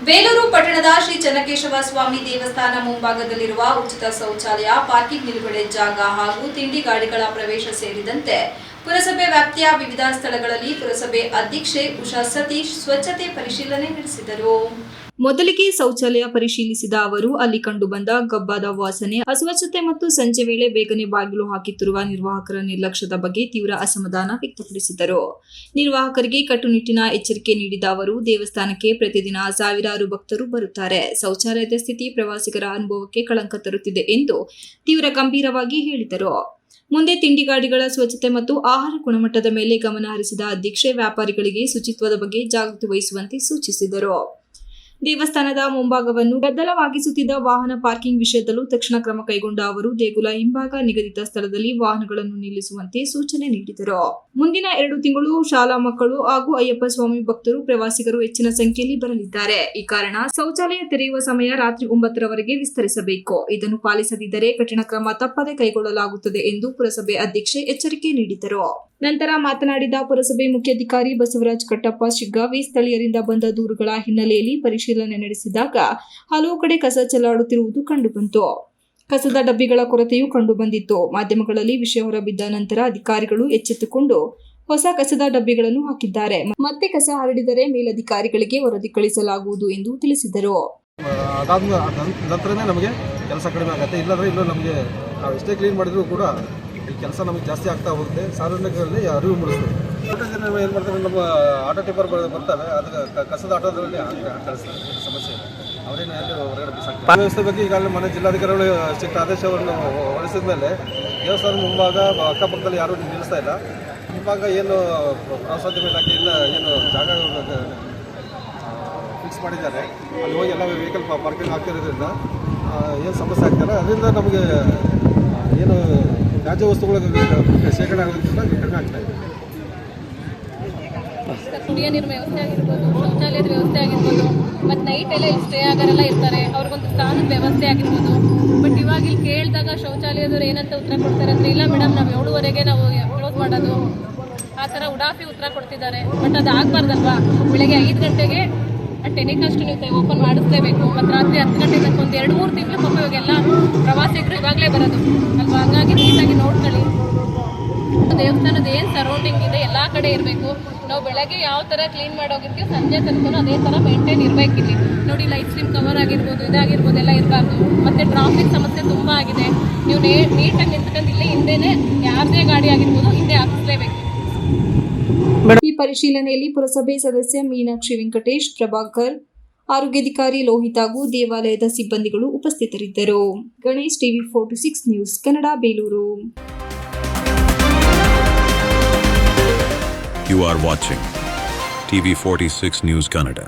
ಬೇಲೂರು ಪಟ್ಟಣದ ಶ್ರೀ ಚನ್ನಕೇಶವ ಸ್ವಾಮಿ ದೇವಸ್ಥಾನ ಮುಂಭಾಗದಲ್ಲಿರುವ ಉಚಿತ ಶೌಚಾಲಯ, ಪಾರ್ಕಿಂಗ್ ನಿಲುಗಡೆ ಜಾಗ ಹಾಗೂ ತಿಂಡಿ ಗಾಡಿಗಳ ಪ್ರವೇಶ ಸೇರಿದಂತೆ ಪುರಸಭೆ ವ್ಯಾಪ್ತಿಯ ವಿವಿಧ ಸ್ಥಳಗಳಲ್ಲಿ ಪುರಸಭೆ ಅಧ್ಯಕ್ಷೆ ಉಷಾ ಸತೀಶ್ ಸ್ವಚ್ಛತೆ ಪರಿಶೀಲನೆ ನಡೆಸಿದರು. ಮೊದಲಿಗೆ ಶೌಚಾಲಯ ಪರಿಶೀಲಿಸಿದ ಅವರು ಅಲ್ಲಿ ಕಂಡುಬಂದ ಗಬ್ಬಾದ ವಾಸನೆ, ಅಸ್ವಚ್ಛತೆ ಮತ್ತು ಸಂಜೆ ವೇಳೆ ಬೇಗನೆ ಬಾಗಿಲು ಹಾಕುತ್ತಿರುವ ನಿರ್ವಾಹಕರ ನಿರ್ಲಕ್ಷ್ಯದ ಬಗ್ಗೆ ತೀವ್ರ ಅಸಮಾಧಾನ ವ್ಯಕ್ತಪಡಿಸಿದರು. ನಿರ್ವಾಹಕರಿಗೆ ಕಟ್ಟುನಿಟ್ಟಿನ ಎಚ್ಚರಿಕೆ ನೀಡಿದ ಅವರು, ದೇವಸ್ಥಾನಕ್ಕೆ ಪ್ರತಿದಿನ ಸಾವಿರಾರು ಭಕ್ತರು ಬರುತ್ತಾರೆ. ಶೌಚಾಲಯದ ಸ್ಥಿತಿ ಪ್ರವಾಸಿಗರ ಅನುಭವಕ್ಕೆ ಕಳಂಕ ತರುತ್ತಿದೆ ಎಂದು ತೀವ್ರ ಗಂಭೀರವಾಗಿ ಹೇಳಿದರು. ಮುಂದೆ ತಿಂಡಿ ಗಾಡಿಗಳ ಸ್ವಚ್ಛತೆ ಮತ್ತು ಆಹಾರ ಗುಣಮಟ್ಟದ ಮೇಲೆ ಗಮನ ಹರಿಸಿದ ಅಧ್ಯಕ್ಷೆ ವ್ಯಾಪಾರಿಗಳಿಗೆ ಶುಚಿತ್ವದ ಬಗ್ಗೆ ಜಾಗೃತಿ ವಹಿಸುವಂತೆ ಸೂಚಿಸಿದರು. ದೇವಸ್ಥಾನದ ಮುಂಭಾಗವನ್ನು ಗದ್ದಲವಾಗಿಸುತ್ತಿದ್ದ ವಾಹನ ಪಾರ್ಕಿಂಗ್ ವಿಷಯದಲ್ಲೂ ತಕ್ಷಣ ಕ್ರಮ ಕೈಗೊಂಡ ಅವರು ದೇಗುಲ ಹಿಂಭಾಗ ನಿಗದಿತ ಸ್ಥಳದಲ್ಲಿ ವಾಹನಗಳನ್ನು ನಿಲ್ಲಿಸುವಂತೆ ಸೂಚನೆ ನೀಡಿದರು. ಮುಂದಿನ 2 ತಿಂಗಳು ಶಾಲಾ ಮಕ್ಕಳು ಹಾಗೂ ಅಯ್ಯಪ್ಪ ಸ್ವಾಮಿ ಭಕ್ತರು, ಪ್ರವಾಸಿಗರು ಹೆಚ್ಚಿನ ಸಂಖ್ಯೆಯಲ್ಲಿ ಬರಲಿದ್ದಾರೆ. ಈ ಕಾರಣ ಶೌಚಾಲಯ ತೆರೆಯುವ ಸಮಯ ರಾತ್ರಿ 9 ರವರೆಗೆ ವಿಸ್ತರಿಸಬೇಕು. ಇದನ್ನು ಪಾಲಿಸದಿದ್ದರೆ ಕಠಿಣ ಕ್ರಮ ತಪ್ಪದೆ ಕೈಗೊಳ್ಳಲಾಗುತ್ತದೆ ಎಂದು ಪುರಸಭೆ ಅಧ್ಯಕ್ಷೆ ಎಚ್ಚರಿಕೆ ನೀಡಿದರು. ನಂತರ ಮಾತನಾಡಿದ ಪುರಸಭೆ ಮುಖ್ಯಾಧಿಕಾರಿ ಬಸವರಾಜ್ ಕಟ್ಟಪ್ಪ ಶಿಗ್ಗಾವಿ, ಸ್ಥಳೀಯರಿಂದ ಬಂದ ದೂರುಗಳ ಹಿನ್ನೆಲೆಯಲ್ಲಿ ಪರಿಶೀಲನೆ ನಡೆಸಿದಾಗ ಹಲವು ಕಡೆ ಕಸ ಚೆಲ್ಲಾಡುತ್ತಿರುವುದು ಕಂಡುಬಂತು. ಕಸದ ಡಬ್ಬಿಗಳ ಕೊರತೆಯೂ ಕಂಡುಬಂದಿತ್ತು. ಮಾಧ್ಯಮಗಳಲ್ಲಿ ವಿಷಯ ಹೊರಬಿದ್ದ ನಂತರ ಅಧಿಕಾರಿಗಳು ಎಚ್ಚೆತ್ತುಕೊಂಡು ಹೊಸ ಕಸದ ಡಬ್ಬಿಗಳನ್ನು ಹಾಕಿದ್ದಾರೆ. ಮತ್ತೆ ಕಸ ಹರಡಿದರೆ ಮೇಲಧಿಕಾರಿಗಳಿಗೆ ವರದಿ ಕಳಿಸಲಾಗುವುದು ಎಂದು ತಿಳಿಸಿದರು. ನಂತರನೇ ನಮಗೆ ಕೆಲಸ ಕಡಿಮೆ ಆಗುತ್ತೆ. ಇಲ್ಲಂದ್ರೆ ಇಲ್ಲೂ ನಮಗೆ ನಾವು ಎಷ್ಟೇ ಕ್ಲೀನ್ ಮಾಡಿದ್ರು ಕೂಡ ಈ ಕೆಲಸ ನಮಗೆ ಜಾಸ್ತಿ ಆಗ್ತಾ ಹೋಗುತ್ತೆ. ಸಾರ್ವಜನಿಕರಲ್ಲಿ ಅರಿವು ಮೂಡಿಸ್ತೀವಿ. ಏನು ಮಾಡ್ತಾರೆ, ನಮ್ಮ ಆಟೋ ಟಿಪ್ಪರ್ ಬರ್ತವೆ, ಅದಕ್ಕೆ ಕಸದ ಆಟೋದಲ್ಲಿ ಕಳಿಸ್ತಾರೆ. ಸಮಸ್ಯೆ ಅವರೇನು ಅಲ್ಲಿ ಹೊರಗಡೆ ಬಿಸಾಕ್ತಾರೆ. ವ್ಯವಸ್ಥೆ ಬಗ್ಗೆ ಈಗಾಗಲೇ ಮನೆ ಜಿಲ್ಲಾಧಿಕಾರಿಗಳು ಸಿಟ್ಟ ಆದೇಶವನ್ನು ಹೊರಡಿಸಿದ ಮೇಲೆ ದೇವಸ್ಥಾನ ಮುಂಭಾಗ ಅಕ್ಕಪಕ್ಕದಲ್ಲಿ ಯಾರೂ ನಿಲ್ಲಿಸ್ತಾ ಇಲ್ಲ. ಇವಾಗ ಏನು ಪ್ರವಾಸೋದ್ಯಮ ಇಲಾಖೆಯಿಂದ ಏನು ಜಾಗ ಫಿಕ್ಸ್ ಮಾಡಿದ್ದಾರೆ, ಅಲ್ಲಿ ಹೋಗಿ ಎಲ್ಲ ವೆಹಿಕಲ್ ಪಾರ್ಕಿಂಗ್ ಆಗ್ತಿರೋದ್ರಿಂದ ಏನು ಸಮಸ್ಯೆ ಆಗ್ತಿಲ್ಲ. ಅದರಿಂದ ನಮಗೆ ಏನು ತ್ಯಾಜ್ಯ ವಸ್ತುಗಳ ಶೇಖರಣೆ ಆಗೋದ್ರಿಂದ ಕಡಿಮೆ ಆಗ್ತಾ ಇದೆ. ಕುಡಿಯೋ ನೀರಿನ ವ್ಯವಸ್ಥೆ ಆಗಿರ್ಬೋದು, ಶೌಚಾಲಯದ ವ್ಯವಸ್ಥೆ ಆಗಿರ್ಬೋದು, ಮತ್ತು ನೈಟ್ ಎಲ್ಲ ಇಲ್ಲಿ ಸ್ಟೇ ಆಗೋರೆಲ್ಲ ಇರ್ತಾರೆ, ಅವ್ರಿಗೊಂದು ಸ್ಥಾನದ ವ್ಯವಸ್ಥೆ ಆಗಿರ್ಬೋದು. ಬಟ್ ಇವಾಗ ಇಲ್ಲಿ ಕೇಳಿದಾಗ ಶೌಚಾಲಯದವ್ರು ಏನಂತ ಉತ್ತರ ಕೊಡ್ತಾರೆ ಅಂದರೆ, ಇಲ್ಲ ಮೇಡಮ್ ನಾವು 7:30ಗೆ ನಾವು ಕ್ಲೋಸ್ ಮಾಡೋದು, ಆ ಥರ ಉಡಾಫಿ ಉತ್ತರ ಕೊಡ್ತಿದ್ದಾರೆ. ಬಟ್ ಅದು ಆಗಬಾರ್ದಲ್ವಾ? ಬೆಳಗ್ಗೆ 5 ಗಂಟೆಗೆ ಟೆನಿಕಷ್ಟು ನೀವು ಓಪನ್ ಮಾಡಿಸ್ಲೇಬೇಕು. ಮತ್ತು ರಾತ್ರಿ 10 ಗಂಟೆ ತನಕ ಒಂದು 2-3 ತಿಂಗಳು ಪಾಪ ಇವಾಗೆಲ್ಲ ಪ್ರವಾಸಿಗರು ಇವಾಗಲೇ ಬರೋದು ಅಲ್ವಾ? ಹಾಗಾಗಿ ನೀಟಾಗಿ ನೋಡ್ಕೊಳ್ಳಿ. ದೇವಸ್ಥಾನದ ಏನು ಸರೌಂಡಿಂಗ್ ಇದೆ ಎಲ್ಲ ಕಡೆ ಇರಬೇಕು. ನಾವು ಬೆಳಗ್ಗೆ ಯಾವ ಥರ ಕ್ಲೀನ್ ಮಾಡೋಗಿರ್ತೀವಿ, ಸಂಜೆ ತನಕ ಅದೇ ಥರ ಮೇಂಟೈನ್ ಇರಬೇಕಿಲ್ಲಿ. ನೋಡಿ, ಲೈಟ್ ಸ್ಟ್ರೀಮ್ ಕವರ್ ಆಗಿರ್ಬೋದು, ಇದಾಗಿರ್ಬೋದು ಎಲ್ಲ ಇರಬಾರ್ದು. ಮತ್ತು ಟ್ರಾಫಿಕ್ ಸಮಸ್ಯೆ ತುಂಬ ಆಗಿದೆ. ನೀವು ನೀಟಾಗಿ ನಿಂತ್ಕೊಂಡು ಇಲ್ಲೇ ಹಿಂದೆನೇ ಯಾರದೇ ಗಾಡಿ ಆಗಿರ್ಬೋದು ಹಿಂದೆ ಹಾಕಿಸ್ಲೇಬೇಕು. ಈ ಪರಿಶೀಲನೆಯಲ್ಲಿ ಪುರಸಭೆ ಸದಸ್ಯ ಮೀನಾಕ್ಷಿ ವೆಂಕಟೇಶ್, ಪ್ರಭಾಕರ್, ಆರೋಗ್ಯಾಧಿಕಾರಿ ಲೋಹಿತ್ ಹಾಗೂ ದೇವಾಲಯದ ಸಿಬ್ಬಂದಿಗಳು ಉಪಸ್ಥಿತರಿದ್ದರು. Ganesh, TV 46 news Kannada, Belur. You are watching TV 46 News Kannada.